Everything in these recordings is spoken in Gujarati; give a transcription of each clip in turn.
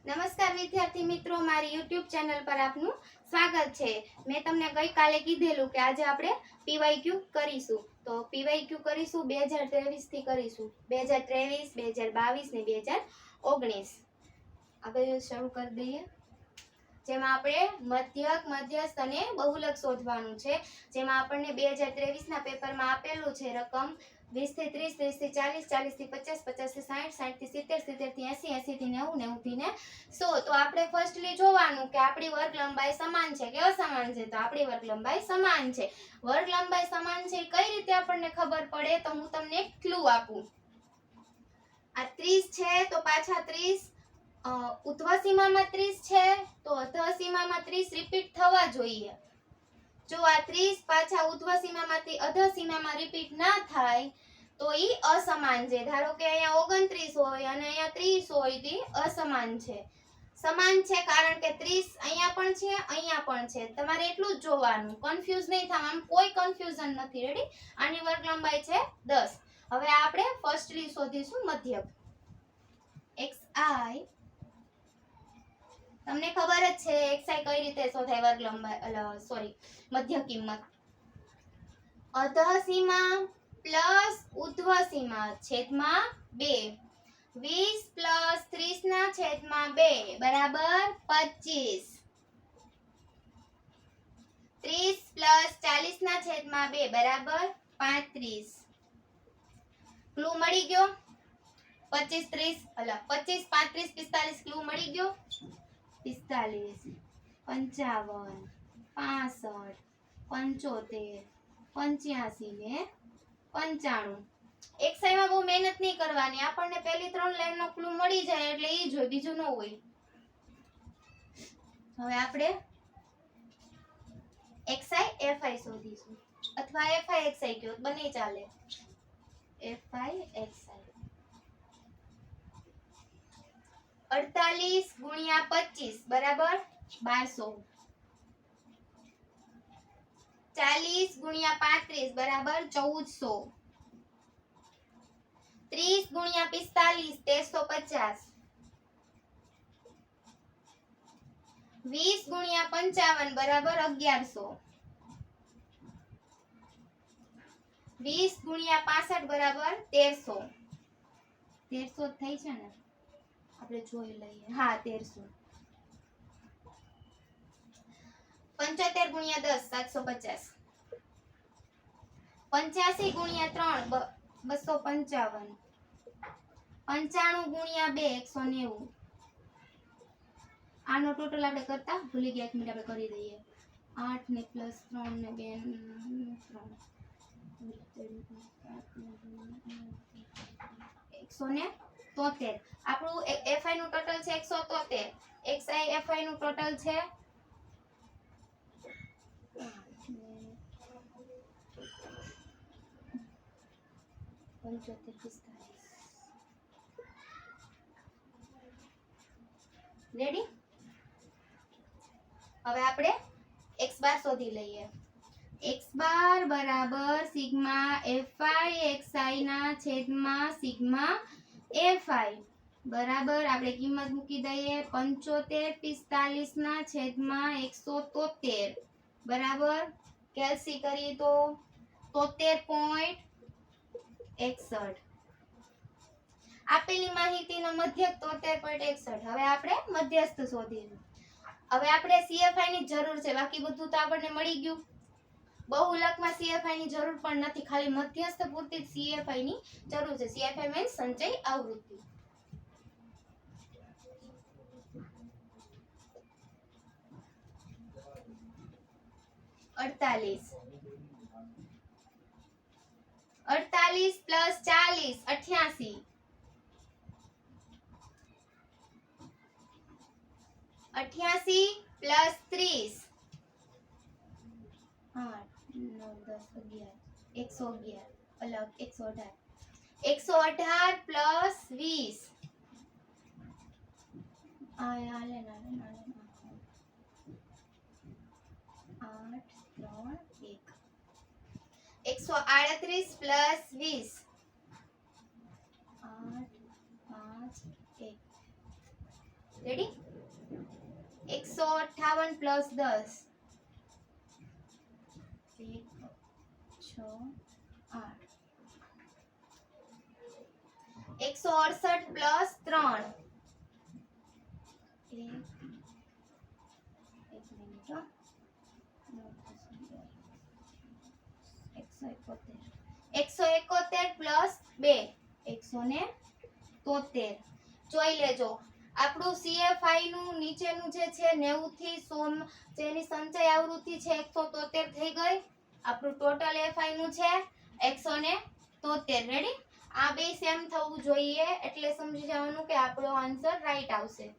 નમસ્કાર વિદ્યાર્થી મિત્રો, મારી YouTube ચેનલ પર આપનું સ્વાગત છે। મેં તમને ગઈકાલે કીધેલું કે આજે આપણે PYQ કરીશું, તો PYQ કરીશું 2023 થી કરીશું 2023, 2022 ને 2019। આપણે શરૂ કરી દઈએ, જેમાં આપણે મધ્યક, મધ્યસ્થ અને બહુલક શોધવાનું છે। જેમાં આપણને 2023 ના પેપરમાં આપેલું છે રકમ 20 થી 30, 30 થી 40, 40 થી 50, 50 થી 60, 60 થી 70, 70 થી 80, 80 થી 90, 90 થી 100। તો આપણે ફર્સ્ટલી જોવાનું કે આપણી વર્ગ લંબાઈ સમાન છે કે અસમાન છે। તો આપણી વર્ગ લંબાઈ સમાન છે। વર્ગ લંબાઈ સમાન છે કઈ રીતે આપણને ખબર પડે, તો હું તમને એક ક્લુ આપું। આ 30 છે તો પાછા 30 ઉધ્વ સીમામાં 30 છે તો અધઃ સીમામાં 30 રિપીટ થવા જોઈએ। જો આ 30 પાછા ઉધ્વ સીમામાંથી અધઃ સીમામાં રિપીટ ના થાય તો ઈ અસમાન છે। ધારો કે અહીંયા 29 હોય અને અહીંયા 30 હોય, તે અસમાન છે। સમાન છે કારણ કે 30 અહીંયા પણ છે, અહીંયા પણ છે। તમારે એટલું જ જોવાનું, કન્ફ્યુઝ નહીં થવાનું, કોઈ કન્ફ્યુઝન નથી। રેડી? આની વર્ગ લંબાઈ છે 10। હવે આપણે ફર્સ્ટલી શોધીશું મધ્યક। xi તમને ખબર જ છે xi કઈ રીતે શોધાય, વર્ગ લંબાઈ સોરી મધ્ય કિંમત અધઃ સીમા પ્લસ ઉધ્વ સીમા છેદમાં 2, 20 પ્લસ 30 ના છેદમાં 2 બરાબર 25, 30 પ્લસ 40 ના છેદમાં 2 બરાબર 35। ક્લુ મળી ગયો? 25, 35, 45, ક્લુ મળી ગયો? 45, 55, 65, 75, 85 ને 95। xi માં બહુ મહેનત નહીં કરવાની, આપણને પહેલી 3 લાઈન નો ક્લુ મળી જાય એટલે ઈ જ હોય, બીજું ન હોય। હવે આપણે xi fi શોધીશું, અથવા fi xi કયો બને ચાલે। fi xi 48 ગુણ્યા 25 બરાબર 1200, 40 ગુણ્યા 35 બરાબર 1400, 30 ગુણ્યા 45 1350, 20 ગુણ્યા 55 બરાબર 1100, 20 ગુણ્યા 65 બરાબર 1300। 1300 થઈ છે ને, આપણે જોઈ લઈએ। હા 1300। 75 ગુણ્યા 10 750, 85 ગુણ્યા 3 255, 95 ગુણ્યા 2 190। આનો ટોટલ આપણે કરતા ભૂલી ગયા, 1 મિનિટ આપણે કરી દઈએ। 8 ને પ્લસ 3 ને 2 173। આપણું fi નું ટોટલ છે 173, xi fi નું ટોટલ છે 75 રેડી? હવે આપણે x બાર શોધી લઈએ। x બાર બરાબર સિગ્મા fi xi ના છેદમાં સિગ્મા fi બરાબર, આપણે કિંમત મૂકી દઈએ 75 45 ના છેદમાં 173 બરાબર, કેલ્સી કરીએ તો 73.61। આપેલી માહિતીનો મધ્યક 73.61। હવે આપણે મધ્યસ્થ શોધીશું। હવે આપણે CFI ની જરૂર છે, બાકી બધું તો આપણને મળી ગયું। બહુલકમાં CFI ની જરૂર પણ નથી, ખાલી મધ્યસ્થ પૂરતી CFI ની જરૂર છે। CFI મીન્સ સંચય આવૃત્તિ। अड़तालीस प्लस 40 88, 88 प्लस 30 8 9 10 11 111 अलग 118, 118 प्लस 20 आया ले 8 3 1 138 प्लस 20 8 5 1 રેડી 158 પ્લસ 10 1 6 8 168 પ્લસ 3 એક મિનિટ 171 પ્લસ 2 173 જોઈ લેજો આપણું CFI નું નીચેનું જે છે 90 થી 100 જેની સંચય આવૃત્તિ છે 173 થઈ ગઈ આપણું ટોટલ FI નું છે 173 રેડી આ બે સેમ થવું જોઈએ એટલે સમજી જવાનું કે આપણો આન્સર રાઈટ આવશે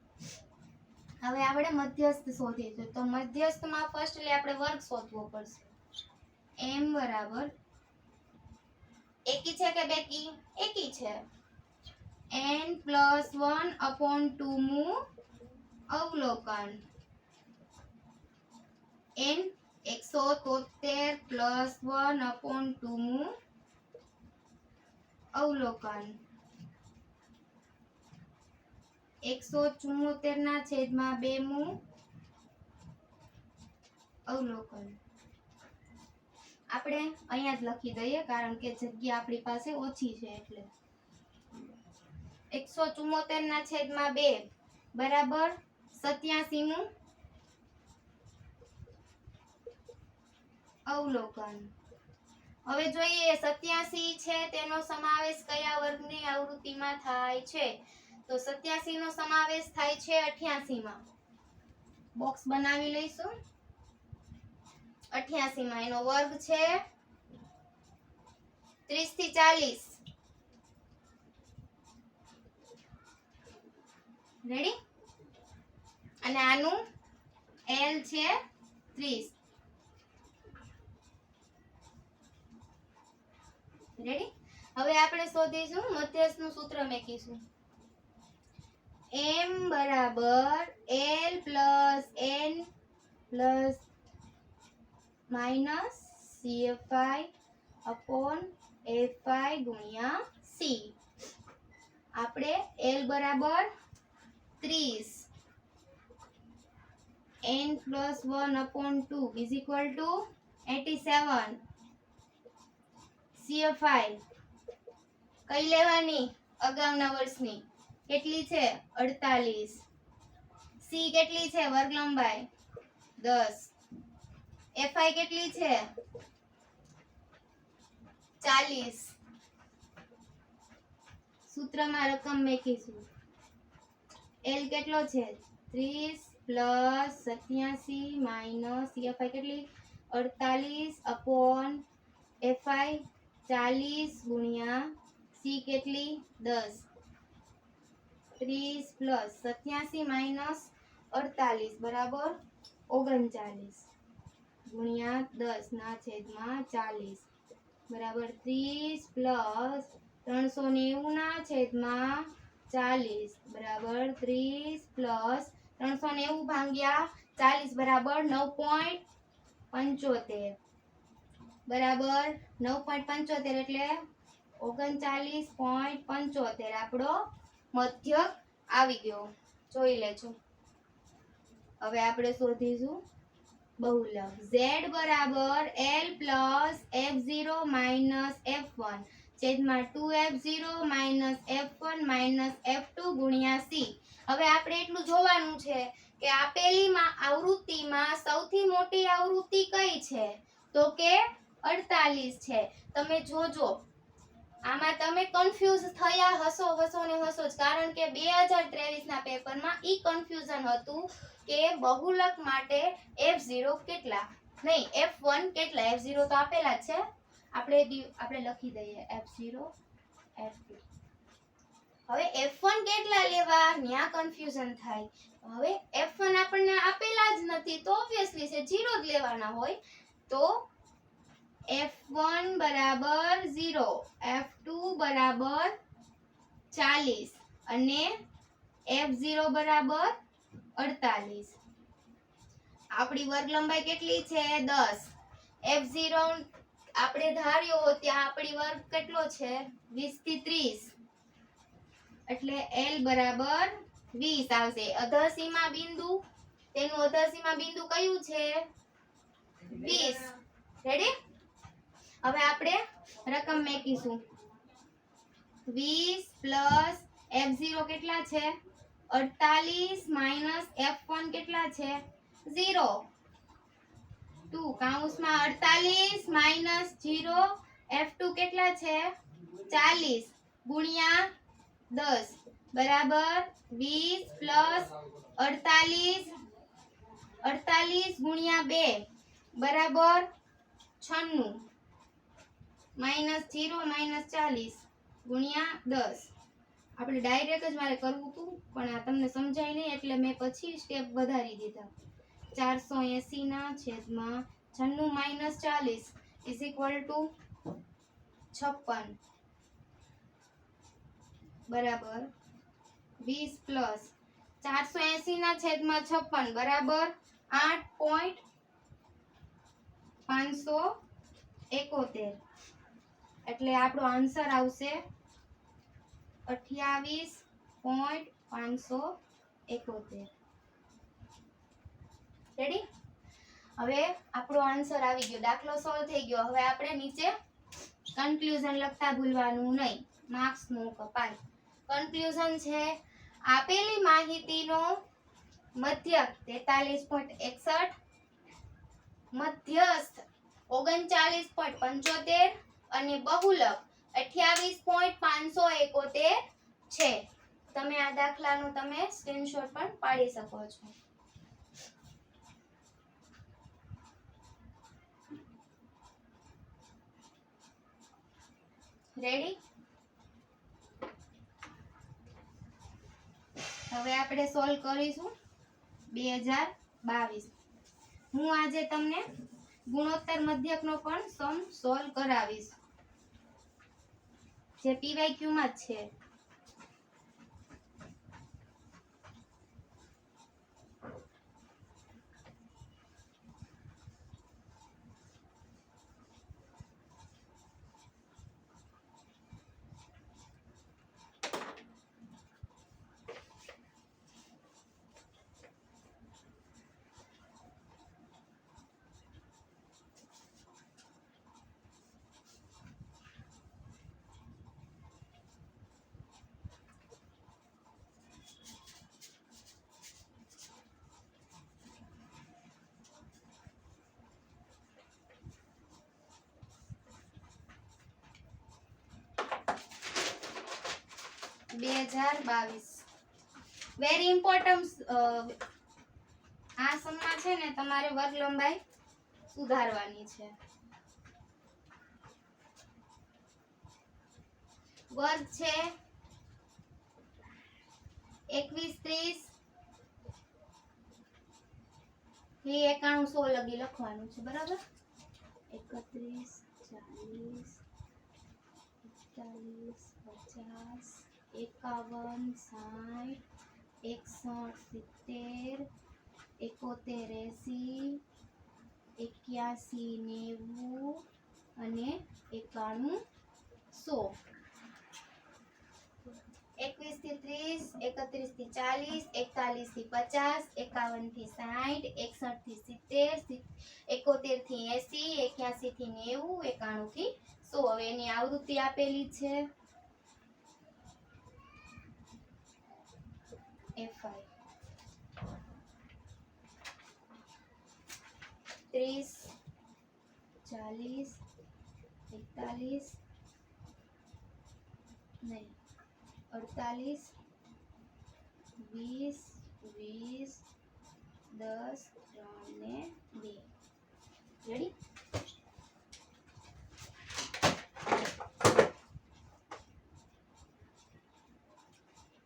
હવે આપણે મધ્યસ્થ શોધીશું તો મધ્યસ્થમાં ફર્સ્ટલી આપણે વર્ગ શોધવો પડશે m બરાબર એકી છે કે બેકી એકી છે n + 1/2 મું અવલોકન n 173 + 1/2 મું અવલોકન 174 ના છેદમાં 2 મું અવલોકન આપણે અહીંયા જ લખી દઈએ કારણ કે જગ્યા આપણી પાસે ઓછી છે એટલે 174 ના છેદમાં 2 બરાબર 87 મું અવલોકન હવે જોઈએ 87 છે તેનો સમાવેશ કયા વર્ગની આવૃત્તિમાં થાય છે તો 87 નો સમાવેશ થાય છે 88 માં બોક્સ બનાવી લઈશું 88 માં એનો વર્ગ છે 30 થી 40 રેડી અને આનું L છે 30 રેડી હવે આપણે શોધીશું મધ્યસ્થનું સૂત્ર મેકીશું m બરાબર L + n + minus CFI upon FI ગુણ્યા C આપણે L બરાબર 30 n + 1/2 is equal to 87 CFI કઈ લેવાની અગાઉના વર્ષની કેટલી છે 48 C કેટલી છે વર્ગ લંબાઈ 10 FI કેટલી છે 40 સૂત્રમાં રકમ મેકીશું L કેટલો છે 30 + 87 માઈનસ CFI કેટલી 48 upon FI 40 ગુણ્યા C કેટલી 10 30 + 87 માઈનસ 48 બરાબર 39 ગુણ્યા 10 ના છેદમાં 40 બરાબર 30 + 390 ના છેદમાં 40 બરાબર 30 + 390 ભાગ્યા 40 બરાબર 9.75 બરાબર 9.75 એટલે 39.75 આપણો મધ્યક આવી ગયો જોઈ લેજો હવે આપણે શોધીશું બહુલક z બરાબર L + f0 - f1 છેદમાં 2f0 - f1 - f2 ગુણ્યા c હવે આપણે એટલું જોવાનું છે કે આપેલી આવૃત્તિમાં સૌથી મોટી આવૃત્તિ કઈ છે તો કે 48 છે તમે જોજો આમાં તમે કન્ફ્યુઝ થયા હશો જ કારણ કે 2023 ના પેપરમાં ઈ કન્ફ્યુઝન હતું કે બહુલક માટે f0 કેટલા નહીં f1 કેટલા f0 તો આપેલા છે આપણે લખી દઈએ f0 f2 હવે f1 કેટલા લેવા ન્યા કન્ફ્યુઝન થાય હવે f1 આપણને આપેલા જ નથી તો ઓબ્વિયસલી છે 0 જ લેવાના હોય તો f1 બરાબર 0 f2 બરાબર 40 અને f0 બરાબર 48 આપણી વર્ગ લંબાઈ કેટલી છે 10 f0 આપણે ધાર્યો ત્યાં આપણી વર્ગ કેટલો છે 20 થી 30 એટલે L બરાબર 20 આવશે. અધસીમા બિંદુ, તેનું અધસીમા બિંદુ કયું છે? 20. રેડી? હવે આપણે રકમ મેકીશું. 20 પ્લસ f0 કેટલા છે? 48 માઇનસ f1 કેટલા છે? 0. 2 કૌંસમાં 48 માઇનસ 0 f2 કેટલા છે? 40 ગુણ્યા 10 બરાબર 20 પ્લસ 48 ગુણ્યા 2 બરાબર 96 માઇનસ 0 માઇનસ 40 ગુણ્યા 10. આપણે ડાયરેક્ટ જ મારે કરવું હતું પણ આ તમને સમજાય નહીં એટલે મેં પછી સ્ટેપ વધારી દીધા. 480 ના છેદમાં 96 માઇનસ 40 ઇઝ ઇક્વલ ટુ 56 બરાબર 20 પ્લસ 480 ના છેદમાં 56 બરાબર 8.571 એટલે આપણો આન્સર આવશે 28.571. રેડી? હવે આપણો આન્સર આવી ગયો, દાખલો સોલ્વ થઈ ગયો. હવે આપણે નીચે કન્ક્લુઝન લખતા ભૂલવાનું નહીં, માર્ક્સ નું કપાય. કન્ક્લુઝન છે આપેલી માહિતીનો મધ્યક 43.61, મધ્યસ્થ 39.75 અને બહુલક 28.571 છે. તમે આ દાખલાનો તમે સ્ક્રીનશોટ પણ પાડી શકો છો. રેડી? હવે આપણે સોલ્વ કરીશું 2022. હું આજે તમને ગુણોત્તર મધ્યકનો પણ સમ સોલ્વ કરાવીશ જે PYQ માં જ છે. Very important. આ સમમાં છે ને તમારે વર્ગ લંબાઈ સુધારવાની છે. વર્ગ છે 21 30 એ 91 100 લગી લખવાનું છે. બરાબર? 31 40 41 50 51 60 61 70 81 90 અને 91 100. 21 થી 30 31 થી 40 41 થી 50 51 થી 60 61 થી 70 71 થી 80 81 થી 90 91 થી 100. હવે એની આવૃત્તિ આપેલી છે F5 30 40 41 નહીં 48 20 20 10 3 ને 2. રેડી?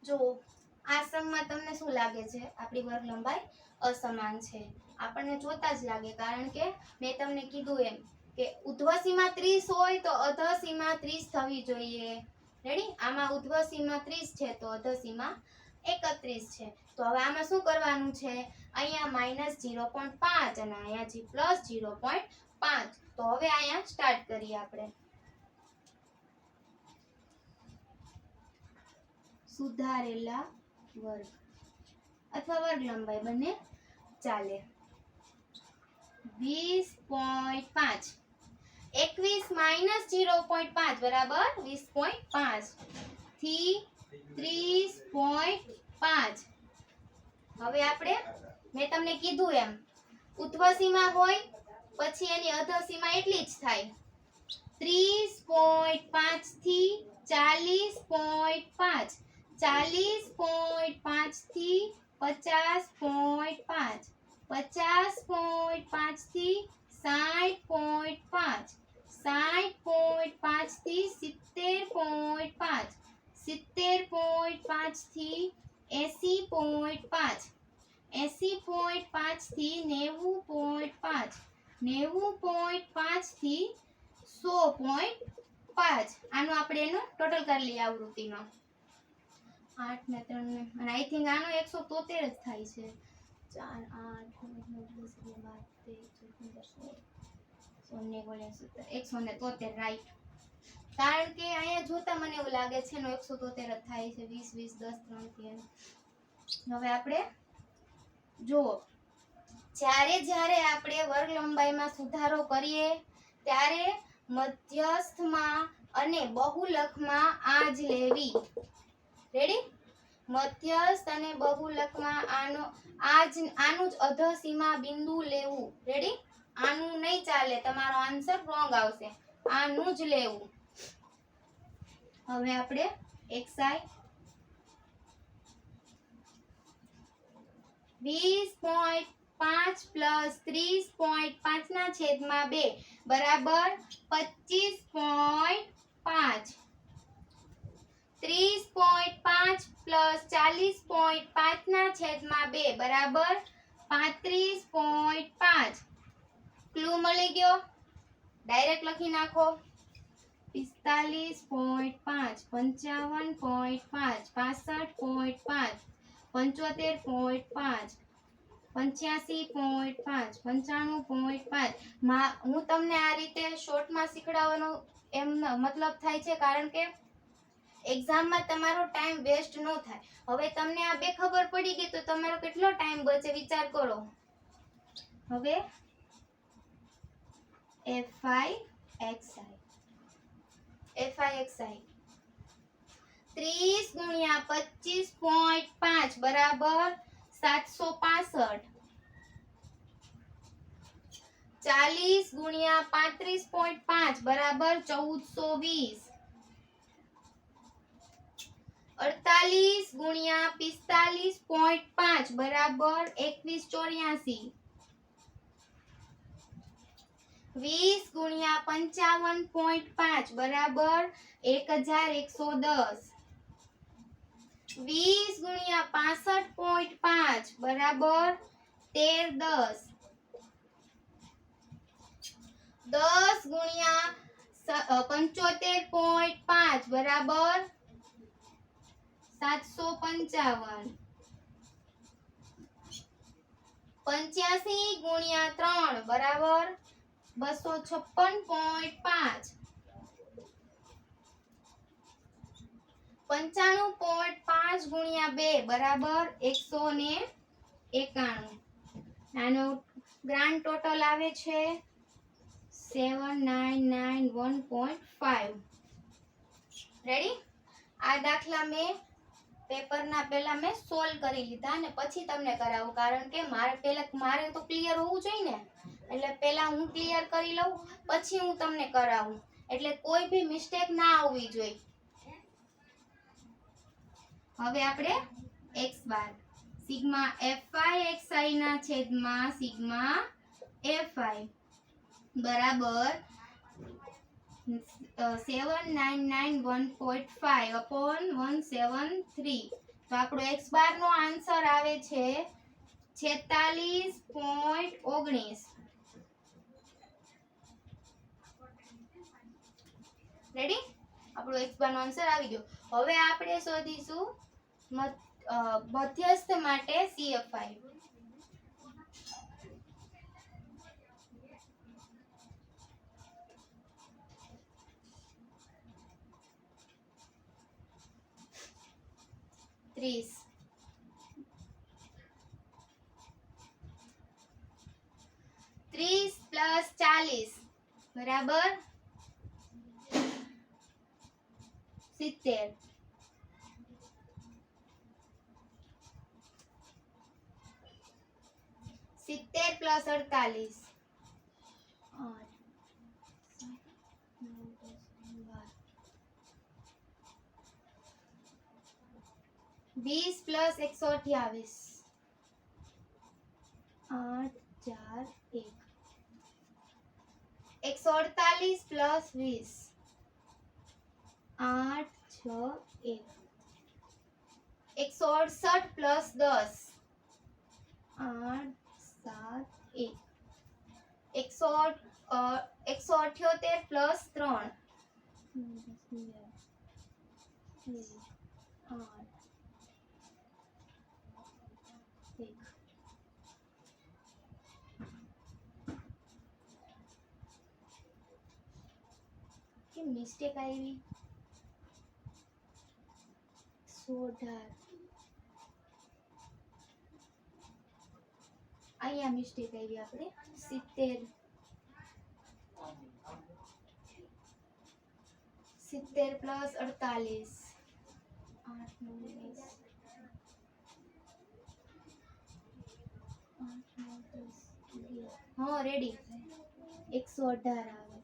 જો આ સમમાં તમને શું લાગે છે? આપણી વર્ગ લંબાઈ અસમાન છે. આપણને જોતા જ લાગે કારણ કે મેં તમને કીધું એમ કે ઉધ્વ સીમા 30 હોય તો અધઃ સીમા 30 થવી જોઈએ. રેડી? આમાં ઉધ્વ સીમા 30 છે તો અધઃ સીમા 31 છે. તો હવે આમાં શું કરવાનું છે? અહીંયા માઇનસ 0.5 અને અહીંયા પ્લસ 0.5. તો હવે અહીંયા સ્ટાર્ટ કરીએ આપણે. સુધારેલા વર્ગ અથવા વર્ગ લંબાઈ બંને ચાલે. 20.5 21 માઇનસ 0.5 બરાબર 20.5 થી 30.5. હવે આપણે મેં તમને કીધું એમ ઉધ્વ સીમા હોય પછી એની અધઃ સીમા એટલી જ થાય. 30.5 થી 40.5 40.5 થી 50.5 50.5 થી 60.5 60.5 થી 70.5 70.5 થી 80.5 80.5 થી 90.5 90.5 થી 100.5. આનો આપણે એનો ટોટલ કરી લઈએ આવૃત્તિનો 8 ને 3 ને અને આઈ થિંક આનો 173 જ થાય છે. 4 8 173 રાઈટ. કારણ કે અહીંયા જોતા મને એવું લાગે છે એનો 173 જ થાય છે. 20 20 10 3 થી. હવે આપણે જો જ્યારે આપણે વર્ગ લંબાઈમાં સુધારો કરીએ ત્યારે મધ્યસ્થમાં અને બહુલકમાં આ જ લેવી. રેડી? મધ્યસ્થ અને બહુલકમાં આનું જ અધઃ સીમા બિંદુ લેવું. રેડી? આનું નહીં ચાલે, તમારો આન્સર રોંગ આવશે. આનું જ લેવું. હવે આપણે xi 20.5 પ્લસ 30.5 ના છેદમાં 2 બરાબર 25.5 30.5 પ્લસ 40.5 ના છેદમાં 2 બરાબર 35.5. ક્લુ મળી ગયો? ડાયરેક્ટ લખી નાખો. 45.5 55.5 65.5 75.5 85.5 95.5. હું તમને આ રીતે શોર્ટમાં શીખડાવવાનો એમ મતલબ થાય છે કારણ કે એક્ઝામમાં તમારો ટાઈમ વેસ્ટ ન થાય. હવે તમને આ બે ખબર પડી ગઈ તો તમારો કેટલો ટાઈમ બચે વિચાર કરો. હવે FIXI 30 ગુણ્યા 25.5 બરાબર 765. 40 ગુણ્યા 35.5 બરાબર 1420. 48 ગુણ્યા 45.5 બરાબર 2184. 20 ગુણ્યા 55.5 બરાબર 1110. 20 ગુણ્યા 65.5 બરાબર 1310. 10 ગુણ્યા 75.5 બરાબર 755. 85 ગુણ્યા 3 બરાબર 256.5. 95.5 ગુણ્યા 2 બરાબર 191. આનો ગ્રાન્ડ ટોટલ આવે છે 7991.5. રેડી? આ દાખલા મેં પેપરના પહેલા મેં સોલ્વ કરી લીધા અને પછી તમને કરાવું કારણ કે મારે તો ક્લિયર હોવું જોઈએ ને. એટલે પહેલા હું ક્લિયર કરી લઉં પછી હું તમને કરાવું એટલે કોઈ ભી મિસ્ટેક ના આવવી જોઈએ. હવે આપણે x બાર સિગ્મા FIXI ના છેદમાં સિગ્મા FI બરાબર 7991.5 upon 173. તો આપણો x બાર નો આન્સર આવે છે 46.19. રેડી? આપણો x બાર નો આન્સર આવી ગયો. હવે આપણે શોધીશું મધ્યસ્થ માટે CFI. બરાબર 70. 70 plus 48 20 plus 128 8 4 1 148 plus 20 8 6 1 168 plus 10 8 7 1 178 plus 3 કે મિસ્ટેક આવી 18 અહીંયા મિસ્ટેક આવી આપણે 70 પ્લસ 48 8 9 10 હા રેડી 118 આવે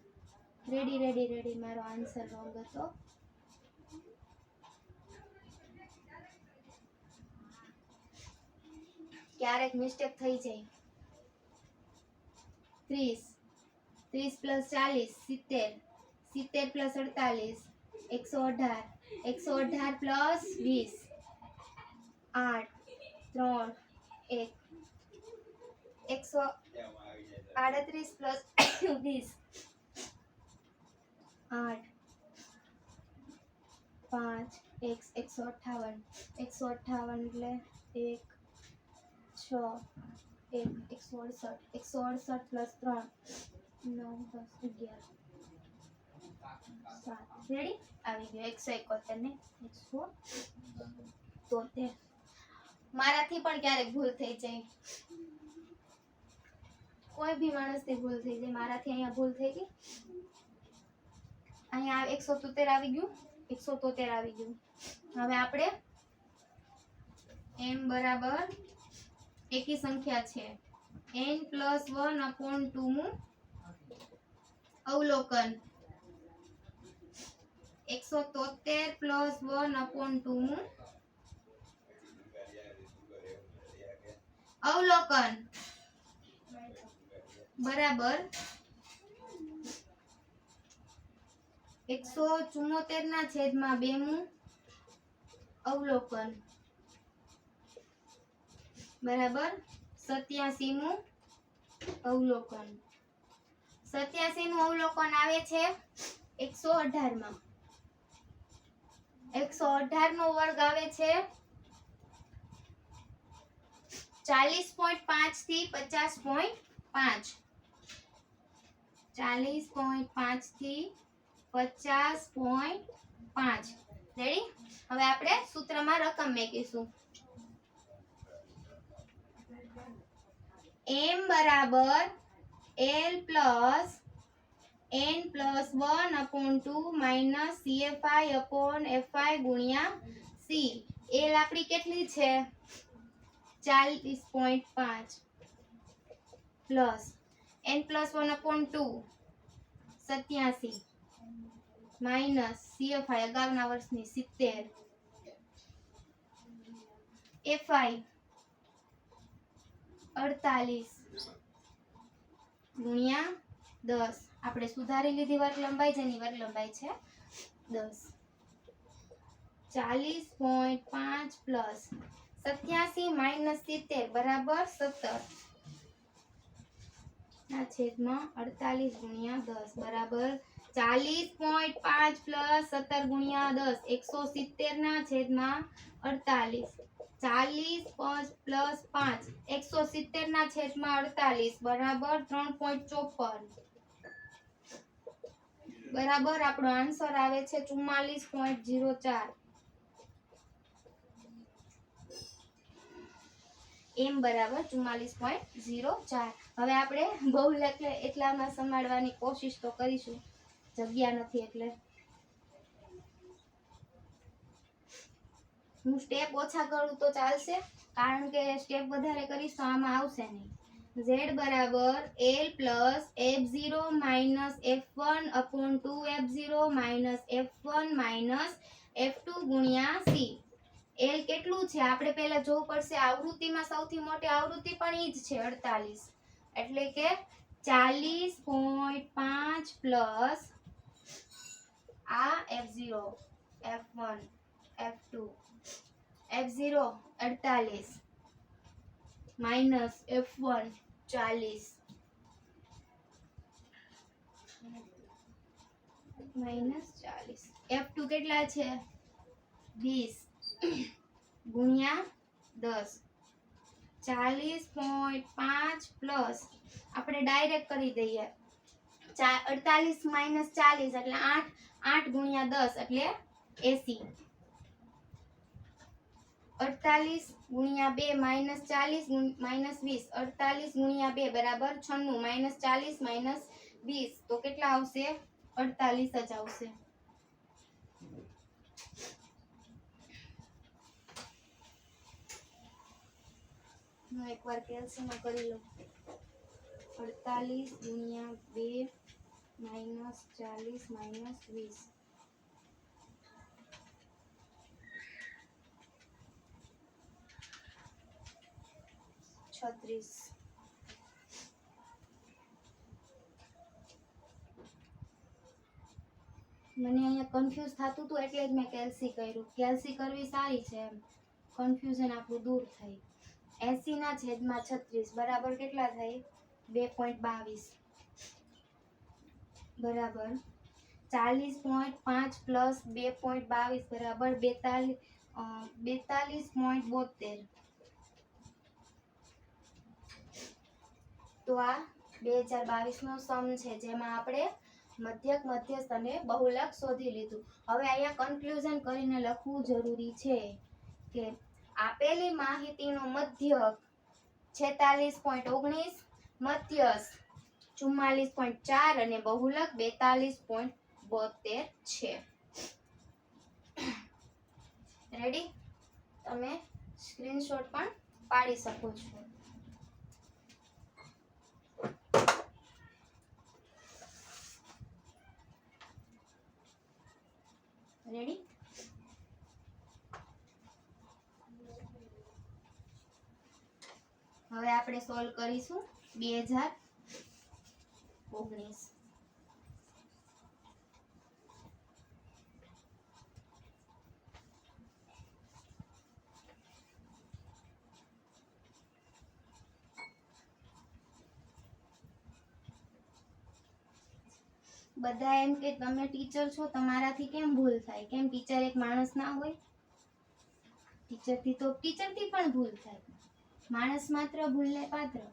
રેડી મારો આન્સર રોંગ હતો ક્યારેક મિસ્ટેક થઈ જાય 30 પ્લસ 40 70 70 પ્લસ 48 118 પ્લસ 20 8 3 1 138 પ્લસ 20 8 5 158 એટલે 1 6 1 168 પ્લસ 3 9 10 11 7 રેડી આવી ગયો 171 ને 173 મારાથી પણ ક્યારેક ભૂલ થઈ જાય કોઈ ભી માણસથી ભૂલ થઈ જાય મારાથી અહીંયા ભૂલ થઈ ગઈ અહીંયા 173 આવી ગયું 173 આવી ગયું હવે આપણે m બરાબર એકી સંખ્યા છે n+1/2 નું અવલોકન 173 પ્લસ 1/2 નું અવલોકન બરાબર 174 ના છેદમાં 2 નું અવલોકન બરાબર 87 નું અવલોકન 87 નું અવલોકન આવે છે 118 માં 118 નો વર્ગ આવે છે 40.5 થી 50.5 40.5 થી 50.5 રેડી હવે આપણે સૂત્રમાં રકમ મૂકીશું m બરાબર l plus n+1/2 minus CFI/FI ગુણ્યા C l આપણી કેટલી છે 40.5 પ્લસ n+1/2 87 માઇનસ CFI અગાઉના વર્ષની 70 FI 48 ગુણ્યા 10 આપણે સુધારી લીધી વર્ગ લંબાઈ જેની વર્ગ લંબાઈ છે 10 40.5 પ્લસ 87 માઇનસ 70 બરાબર 17 ના છેદમાં 48 ગુણ્યા 10 બરાબર 40.5 પ્લસ 17 ગુણ્યા 10 170 ના છેદમાં 48 40 પ્લસ 5 170 ના છેદમાં 48 બરાબર 3.54 બરાબર આપણો આન્સર આવે છે 44.04 m બરાબર 44.04. હવે આપણે બહુલક એટલામાં સમાડવાની કોશિશ તો કરીશું, જગ્યા નથી એટલે હું સ્ટેપ ઓછા કરું તો ચાલશે, કારણ કે સ્ટેપ વધારે કરીશ તો આમાં આવશે નહીં. z બરાબર l plus f0 minus f1 upon 2f0 minus f1 minus f2 ગુણ્યા c. l કેટલું છે આપણે પહેલા જોવું પડશે. આવૃત્તિમાં સૌથી મોટી આવૃત્તિ પણ ઈ જ છે 48, એટલે કે 40.5 પ્લસ આ f0 f1 f2 f0 48 minus f1 40 minus 40 f2 કેટલા છે 20 ગુણ્યા 10 40.5 પ્લસ આપણે ડાયરેક્ટ કરી દઈએ 48 માઇનસ 40 એટલે 8 ગુણ્યા 10 એટલે 80. 48 ગુણ્યા 2 માઇનસ 40 માઇનસ 20 48 ગુણ્યા 2 બરાબર 96 માઇનસ 40 માઇનસ 20 તો કેટલા આવશે 48 જ આવશે. હું એકવાર કેલ્સીમાં કરી લઉં. 48 ગુણ્યા 2 માઇનસ 40 માઇનસ 20 36. મને અહીંયા કન્ફ્યુઝ થતું હતું એટલે જ મેં કેલ્સી કર્યું. કેલ્સી કરવી સારી છે, એમ કન્ફ્યુઝન આપણું દૂર થાય. 80 ના છેદમાં 36 બરાબર કેટલા થાય 2.22 બરાબર 40.5 પ્લસ 2.22 બરાબર 42.72. તો આ 2022 નો સમ છે, જેમાં આપણે મધ્યક, મધ્યસ્થ અને બહુલક શોધી લીધું. હવે અહીંયા કન્ક્લુઝન કરીને લખવું જરૂરી છે કે આપેલી માહિતીનો મધ્યક 46.19, મધ્યસ્થ 44.4 અને બહુલક 42.72 છે. રેડી? તમે સ્ક્રીનશોટ પણ પાડી શકો છો. રેડી? હવે આપણે સોલ્વ કરીશું 2019. બધા એમ કે તમે ટીચર છો, તમારાથી કેમ ભૂલ થાય? કેમ ટીચર એક માણસ ના હોય? ટીચરથી પણ ભૂલ થાય. માણસ માત્ર ભૂલને પાત્ર.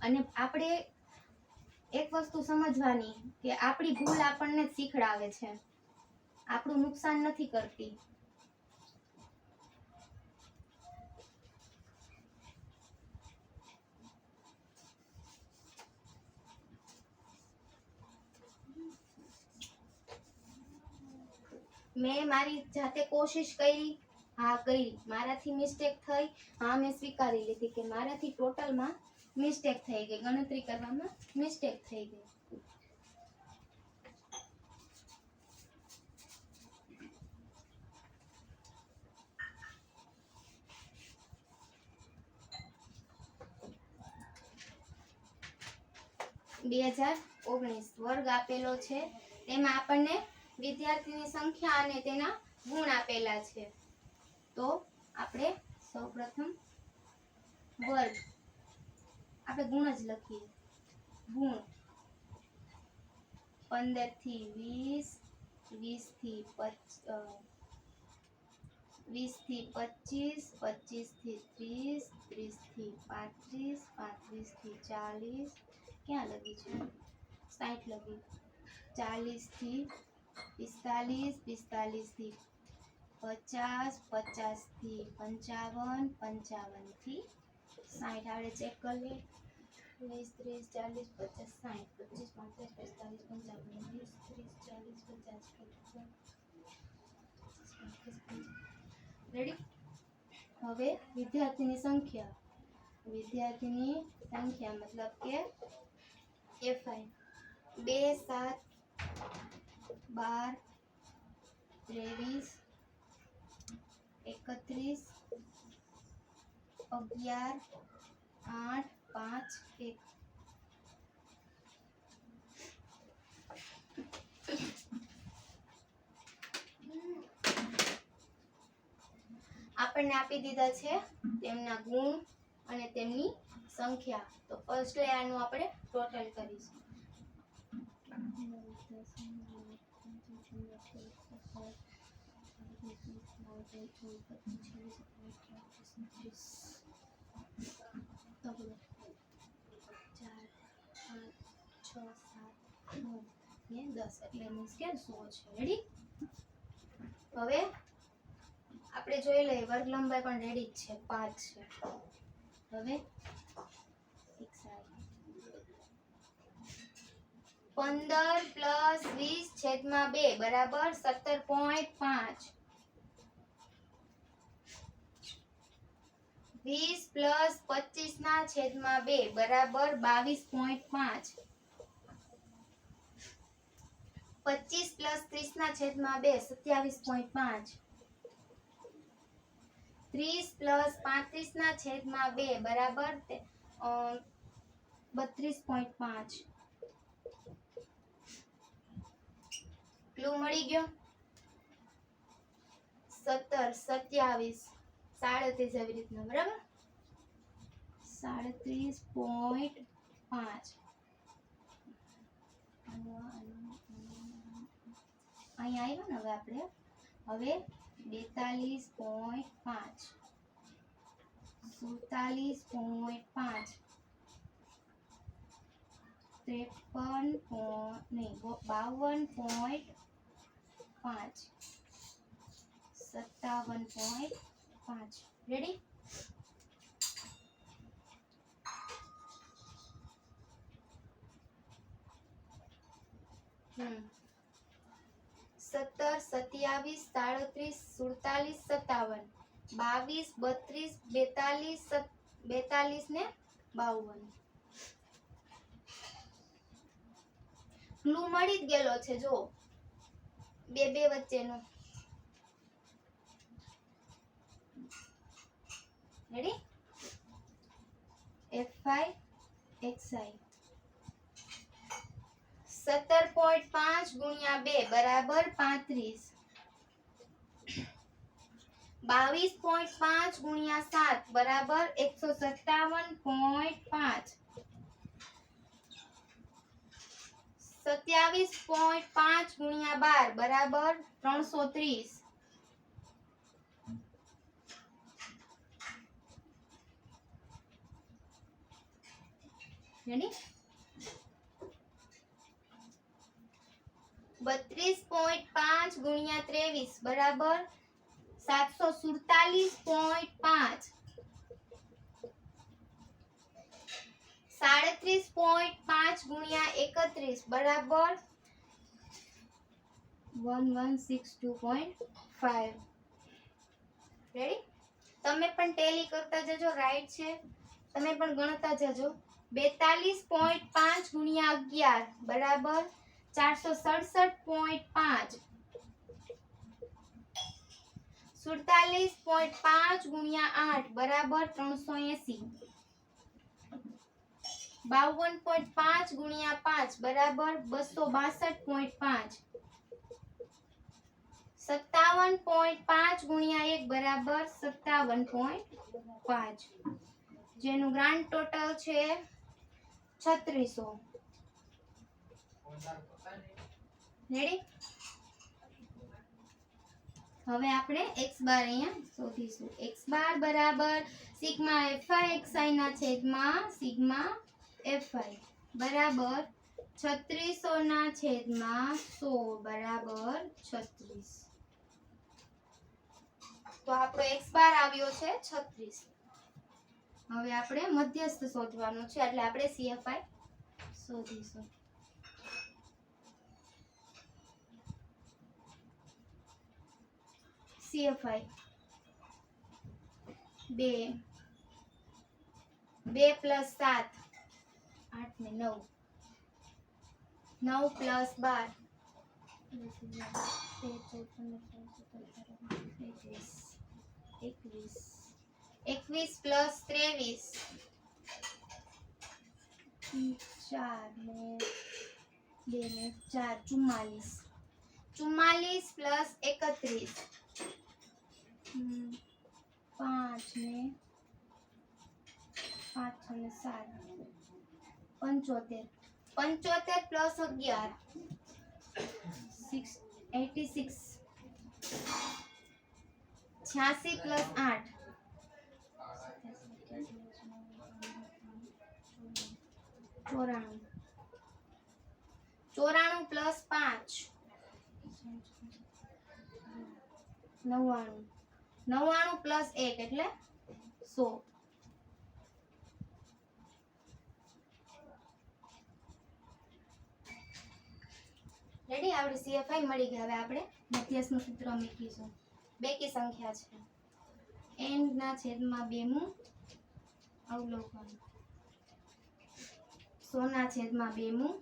અને આપણે એક વસ્તુ સમજવાની કે આપણી ભૂલ આપણને શીખડાવે છે, આપણું નુકસાન નથી કરતી. મેં મારી જાતે કોશિશ કરી, હા કરી, મારાથી મિસ્ટેક થઈ, હા મેં સ્વીકારી લીધી કે મારાથી ટોટલમાં મિસ્ટેક થઈ ગઈ, ગણતરી કરવામાં મિસ્ટેક થઈ ગઈ. વર્ગ આપેલો છે, તેમાં આપણને વિદ્યાર્થીની સંખ્યા અને તેના ગુણ આપેલા છે. તો આપણે સૌપ્રથમ વર્ગ, આપણે ગુણ જ લખીએ. ગુણ 15 થી 20, 20 થી 25, 25 થી 30, 30 થી 35, 35 થી 40, ક્યાં લગી છે 60 લગી, 40 થી 45, 45 થી 50, 50 થી 55, 55 થી 60 આવડે ચેક કરી લે 20, 30, 40, 50, 60, 25, 35, 45, 50, 30, 40, 50, રેડી. હવે વિદ્યાર્થીની સંખ્યા મતલબ કે FI 2, 7, 12, 23, 31, 11, 8, 5, 1. આપણને આપી દીધા છે તેમના ગુણ અને તેમની સંખ્યા. તો ફર્સ્ટ આનું આપણે ટોટલ કરીશું. ને 10 એટલે મીન્સ કે 100 છે. રેડી. હવે આપણે જોઈ લઈએ વર્ગ લંબાઈ પણ રેડી જ છે 5 છે. હવે 15 + 20/2 બરાબર 17.5. 20 + 25/2 બરાબર 22.5. 25 + 30/2 27.5. 30 + 35/2 બરાબર 32.5. ક્લુ મળી ગયો. 17, 27, 37 એવી રીતના બરાબર 37.5. અહીંયા આવ્યો ને હવે 42.5, 47.5, 52.5, 57.5. રેડી. હમ 17, 27, 37, 47, 57, 22, 32, 42 ને 52. ક્લુ મળી જ ગયેલો છે જો બે વચ્ચેનો. રેડી. FI XI 17.5 × 2 બરાબર 35. 22.5 × 7 બરાબર 157.5. 27.5 × 12 બરાબર 330. રેડી. 32.5 × 23 બરાબર 747.5. 37.5 × 31 બરાબર 1162.5. રેડી. તમે પણ ટેલી કરતા જજો. રાઈટ છે. તમે પણ ગણતા જજો. 42.5 × 11 બરાબર 467.5. 47.5 × 8 બરાબર 380. 52.5 × 5 બરાબર 262.5. 57.5 × 1 બરાબર 57.5. જેનું ગ્રાન્ડ ટોટલ છે 3600. રેડી. હવે આપણે x બાર અહીંયા શોધીશું. x બાર બરાબર સિગ્મા FI XI ના છેદમાં સિગ્મા FI બરાબર 3600 ના છેદમાં 100 બરાબર 36. તો આપણો x બાર આવ્યો છે 36. હવે આપણે મધ્યસ્થ શોધવાનું છે એટલે આપણે CFI શોધીશું. CFI 2 + 7 8 ને 9 9 + 12 21 21 + 23 4 ને 2 ને 4 44 44 + 31 5 ને 5 અને 7 75 75 + 11 86 86 + 8 94 94 + 5 99 99 + 1 એટલે 100. રેડી? આપણે CFI મળી ગયા. હવે આપણે મધ્યસ્થનું સૂત્ર મૂકીશું. બેકી સંખ્યા છે n ના છેદમાં 2 મું અવલોકન 100 ના છેદમાં 2 મું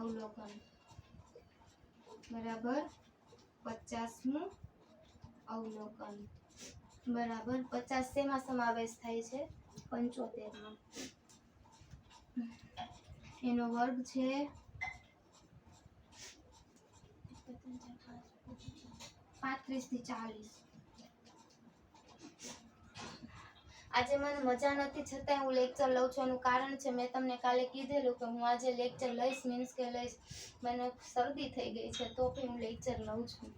અવલોકન બરાબર 50 મું અવલોકન બરાબર 50 શેમાં સમાવેશ થાય છે 75 માં. એનો વર્ગ છે 35 થી 40. આજે મને મજા નથી છતાં હું લેક્ચર લઉં છું. એનું કારણ છે મેં તમને કાલે કીધેલું કે હું આજે લેક્ચર લઈશ, મીન્સ કે લઈશ. મને શરદી થઈ ગઈ છે તો પણ હું લેક્ચર લઉં છું.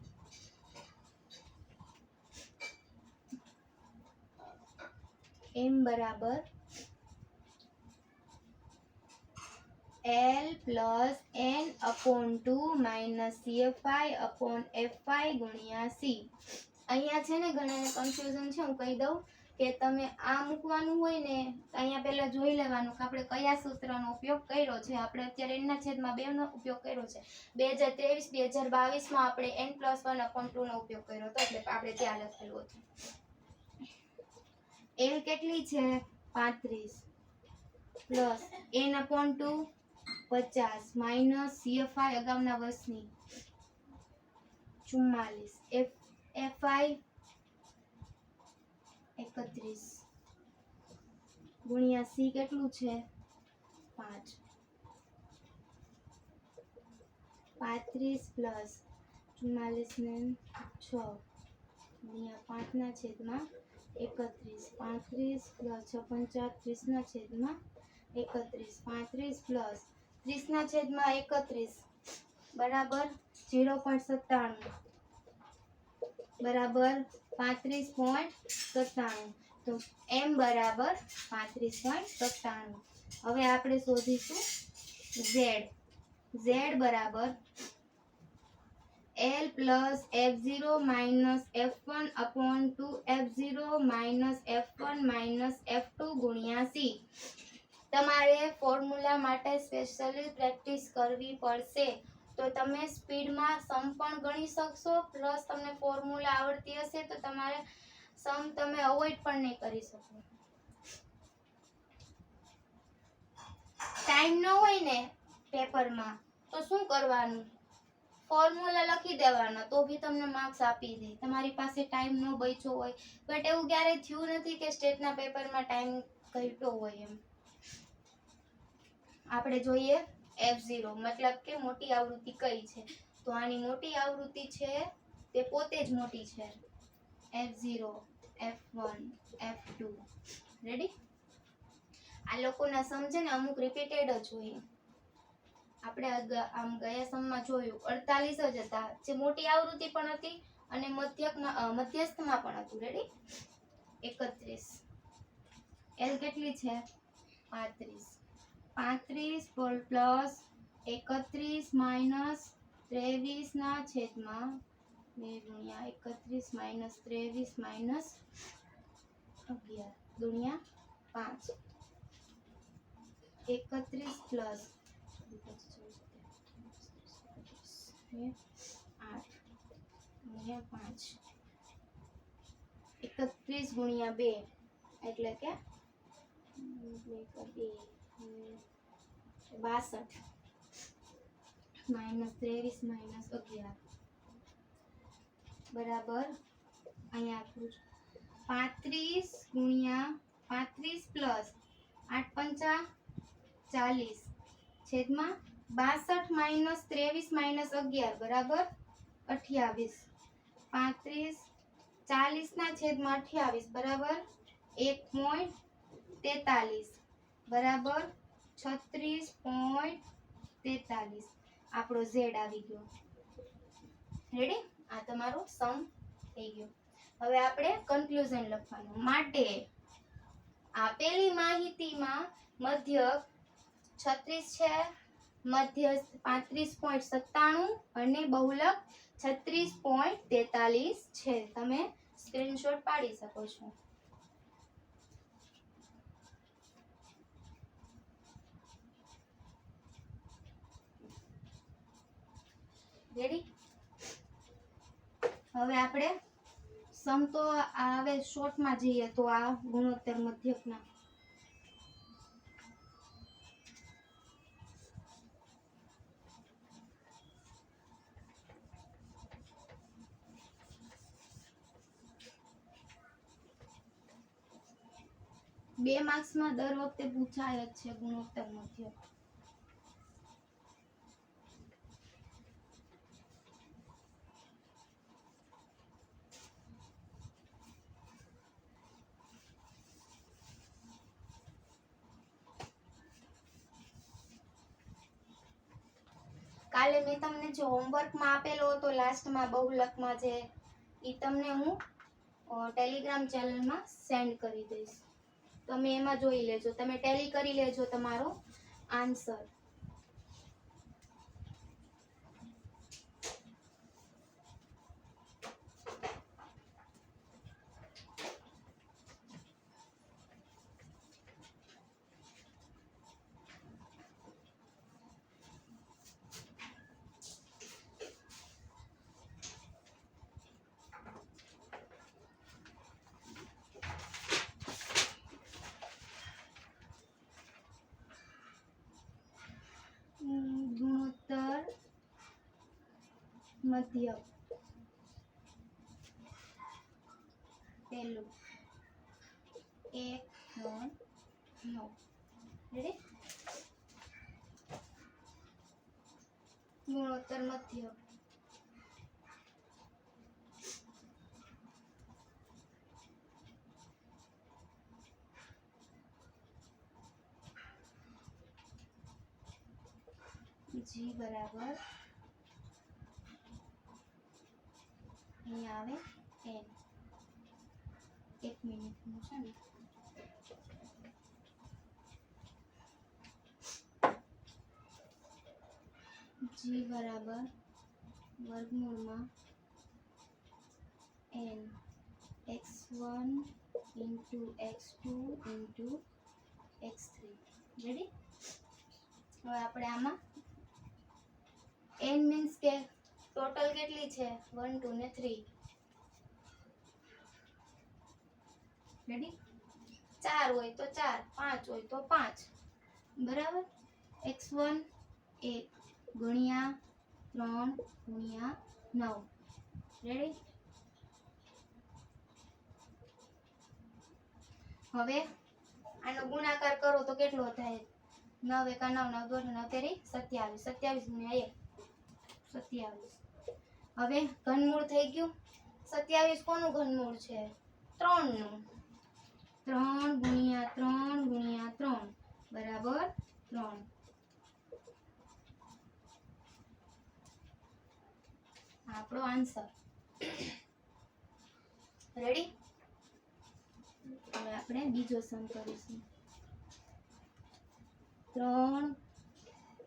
m બરાબર L + n/2 - CFI/FI ગુણ્યા C. અહીંયા છે ને ઘણાને કન્ફ્યુઝન છે. હું કહી દઉં કે તમે આ મૂકવાનું હોય ને અહીંયા પહેલા જોઈ લેવાનું કે આપણે કયા સૂત્રનો ઉપયોગ કર્યો છે. આપણે અત્યારે n ના છેદમાં 2 નો ઉપયોગ કર્યો છે. 2023 2022 માં આપણે n+1/2 નો ઉપયોગ કર્યો હતો એટલે આપણે ત્યાં લખેલું હતું. L કેટલી છે 35 પ્લસ n/2 50 - CFI અગાઉના વર્ષની 44 FI 31 ગુણ્યા C કેટલું છે 5 35 પ્લસ 44 ને 6 ગુણ્યા 5 ના છેદમાં 31 35 પ્લસ 56 30 ના છેદમાં 31 35 પ્લસ 30 ના છેદમાં 31 બરાબર 0.97 બરાબર 35.97. તો m બરાબર 35.97. હવે આપણે શોધીશું z. z બરાબર L + F0 - F1/2 F0 - F1 - F2 ગુણ્યા C. તમારે ફોર્મ્યુલા માટે સ્પેશિયલી પ્રેક્ટિસ કરવી પડશે તો તમે સ્પીડમાં સમ પણ ગણી શકશો, પ્લસ તમને ફોર્મ્યુલા આવડતી હશે તો તમારે સમ તમે અવોઇડ પણ નહીં કરી શકો. ટાઈમ ન હોય ને પેપરમાં તો શું કરવાનું, ફોર્મ્યુલા લખી દેવાનો તો બી તમને માર્ક્સ આપી દે. તમારી પાસે ટાઈમ ન બચ્યો હોય, બટ એવું ક્યારેય થયું નથી કે સ્ટેટના પેપરમાં ટાઈમ ઘટ્યો હોય એમ. આપણે જોઈએ F0 મતલબ કે મોટી આવૃત્તિ કઈ છે, તો આની મોટી આવૃત્તિ છે તે પોતે જ મોટી છે. F0 F1 F2 ready? આ લોકોના સમજે ને અમુક રિપીટેડ જ હોય. આપણે આમ ગયા સમમાં જોયું 48 જ હતા, જે મોટી આવૃત્તિ પણ હતી અને મધ્યસ્થમાં પણ હતું. રેડી? 31 L કેટલી છે 35 35 પ્લસ 31 - 23 ના છેદમાં 2 ગુણ્યા 31 માઇનસ 23 માઇનસ 11 ગુણ્યા 5 31 પ્લસ 8 ગુણ્યા 5 31 ગુણ્યા 2 એટલે કે 62 માઇનસ 23 માઇનસ 11 બરાબર અહીંયા આપ્યું છે 35 ગુણ્યા 35 પ્લસ 8 પંચા 40 છેદમાં 62 માઇનસ 23 માઇનસ 11 બરાબર 28 35 40 ના છેદમાં 28 બરાબર 1.43 બરાબર 36.43 આપણો ઝેડ આવી ગયો. રેડી? આ તમારો સમ થઈ ગયો. હવે આપણે કન્ક્લુઝન લખવાનું. માટે આપેલી માહિતીમાં મધ્યક 36 છે, મધ્યસ્થ 35.97 અને બહુલક 36.43 છે. તમે સ્ક્રીનશોટ પાડી શકો છો. રેડી? હવે આપણે સમ તો આવે શોર્ટમાં જઈએ તો આ ગુણોત્તર મધ્યકના બે માર્ક્સમાં દર વખતે પૂછાય જ છે ગુણોત્તર મધ્યક. કાલે મેં તમને જે હોમવર્કમાં આપેલો હતો લાસ્ટમાં બહુલકમાં જે એ તમને હું ટેલિગ્રામ ચેનલમાં સેન્ડ કરી દઈશ. તમે એમાં જોઈ લેજો. તમે ટેલી કરી લેજો તમારો આન્સર. ગુણોત્તર મધ્યક પહેલું 1 3 9. રેડી? ગુણોત્તર મધ્યક જી બરાબર અહીંયા આવે n. 1 મિનિટનું છે ને. જી બરાબર વર્ગમૂળમાં n x1 into x2 into x3. Ready? હવે આપણે આમાં n મીન્સ કે ટોટલ કેટલી છે 1 2 ને 3. રેડી? 4 હોય તો 4, 5 હોય તો 5 બરાબર. x1 1 ગુણ્યા 3 ગુણ્યા 9. રેડી? હવે આનો ગુણાકાર કરો તો કેટલો થાય? 9 એકા 9 9 2 9 તેરી 27 27 ગુણ્યા 1 27. હવે ઘનમૂળ થઈ ગયું. 27 કોનું ઘનમૂળ છે? 3 નું. 3 ગુણ્યા 3 ગુણ્યા 3 બરાબર 3. આપણો આન્સર. રેડી? હવે આપણે બીજો સમ કરીશું. 3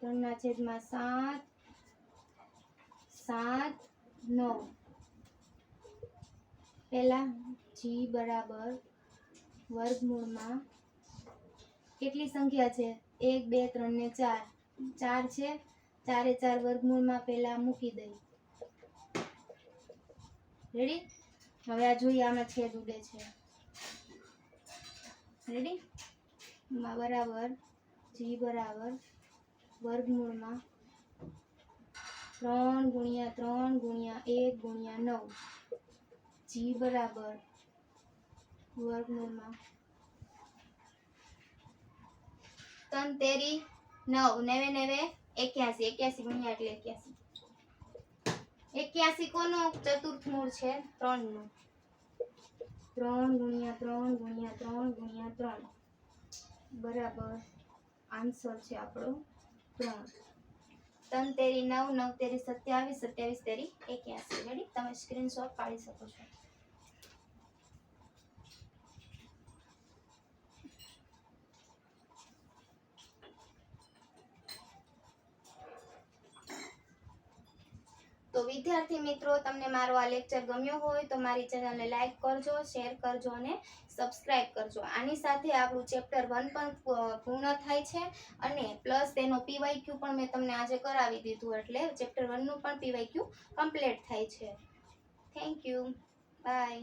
3 ના છેદમાં 7 7 9 પહેલા જી બરાબર વર્ગમૂળમાં કેટલી સંખ્યા છે 1 2 3 ને 4 4 છે 4 એ 4 વર્ગમૂળમાં પહેલા મૂકી દઈ રેડી હવે આ જોઈએ આમાં છેદ ઉડે છે રેડી બરાબર જી બરાબર વર્ગમૂળમાં 3 ગુણ્યા 3 ગુણ્યા 1 ગુણ્યા 9 જી બરાબર વર્ગમૂળમાં 3 તેરી 9 9 9 81 81 ગુણ્યા એટલે 81 81 કોનો ચતુર્થ મૂળ છે 3 નું 3 ગુણ્યા 3 ગુણ્યા 3 ગુણ્યા 3 બરાબર આન્સર છે આપણો 3 3 તેરી 9 9 તેરી 27 27 તેરી 81 રેડી તમે સ્ક્રીનશોટ પાડી શકો છો તો વિદ્યાર્થી મિત્રો તમને મારો આ લેક્ચર ગમ્યો હોય તો મારી ચેનલને લાઈક કરજો શેર કરજો અને સબસ્ક્રાઇબ કરજો આની સાથે આપણું ચેપ્ટર 1 પણ પૂર્ણ થાય છે અને પ્લસ તેનો પીવાયક્યુ પણ મેં તમને આજે કરાવી દીધું એટલે ચેપ્ટર 1 નું પણ પીવાયક્યુ કમ્પ્લીટ થાય છે થેન્ક યુ બાય